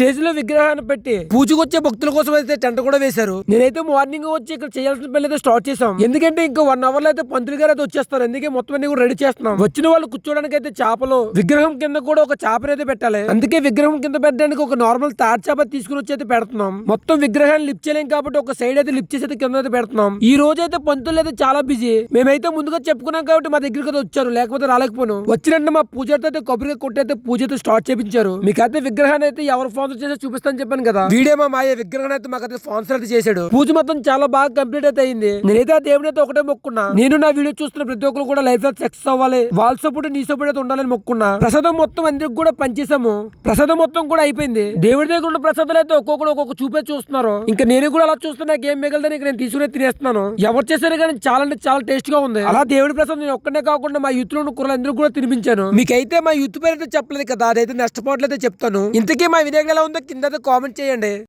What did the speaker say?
Stage లో విగ్రహాన్ని పెట్టి పూజకు వచ్చే భక్తుల కోసం అయితే టెంట్ కూడా వేశారు. నేనైతే మార్నింగ్ వచ్చి ఇక్కడ చేయాల్సిన పని అయితే స్టార్ట్ చేసాం. ఎందుకంటే ఇంకా 1 అవర్ లో అయితే పంతులు గారు అయితే వచ్చేస్తారు. అందుకే మొత్తం అన్ని కూడా రెడీ చేస్తున్నాం. వచ్చిన వాళ్ళు కూర్చోడానికి అయితే చేపలు, విగ్రహం కింద కూడా ఒక చేపని అయితే పెట్టాలి. అందుకే విగ్రహం కింద పెట్టడానికి ఒక నార్మల్ తాటి చేప తీసుకుని వచ్చి అయితే పెడుతున్నాం. మొత్తం విగ్రహాన్ని లిఫ్ట్ చేయలేం కాబట్టి ఒక సైడ్ అయితే లిఫ్ట్ చేసి అయితే కింద అయితే పెడుతున్నాం. ఈ రోజు అయితే పంతులు అయితే చాలా బిజీ. మేమైతే ముందుగా చెప్పుకున్నాం కాబట్టి మా దగ్గరికి అయితే వచ్చారు, లేకపోతే రాలేకపోను. వచ్చినట్టు మా పూజతో అయితే కొబ్బరిగా కొట్టి అయితే పూజ అయితే స్టార్ట్ చేయించారు. మీకైతే విగ్రహాన్ని అయితే ఎవరు స్పాన్సర్ చేసి చూపిస్తాను చెప్పాను కదా. వీడియో మా మాయ విగ్రహాన్ని అయితే మాకైతే స్పాన్సర్ అయితే చేశాడు. పూజ మొత్తం చాలా బాగా కంప్లీట్ అయితే అయింది. నేనైతే ఆ దేవుని అయితే ఒకటే మొక్కున్నా. నేను నా వీడియో చూస్తున్న ప్రతి ఒక్కరు కూడా లైఫ్ లో సక్సెస్ అవ్వాలి, వాళ్ళ సపోర్ట్ నీ సపోర్ట్ అయితే ఉండాలని మొక్కున్నా. ప్రసాదం మొత్తం అందరికి కూడా పనిచేసాము. ప్రసాదం మొత్తం కూడా అయిపోయింది. దేవుడి దగ్గర ఉన్న ప్రసాదాలు అయితే ఒక్కొక్కరు ఒక్కొక్క చూపే చూస్తున్నారు. ఇంకా నేను కూడా అలా చూస్తున్నా, గేమ్ మిగలదని నేను తీసుకునే తినేస్తున్నాను. ఎవరు చేశారు కానీ చాలా అంటే చాలా టేస్ట్ గా ఉంది. అలా దేవుడి ప్రసాదం నేను ఒక్కనే కాకుండా మా యూత్ లో ఉన్న కుర్రలు అందరూ కూడా తినిపించాను. మీకైతే మా యూత్ పేరు అయితే చెప్పలేదు కదా, అదైతే నెక్స్ట్ పార్ట్ అయితే చెప్తాను. ఇంతకీ మా వినాయకుడు ఎలా ఉందో కింద కామెంట్ చేయండి.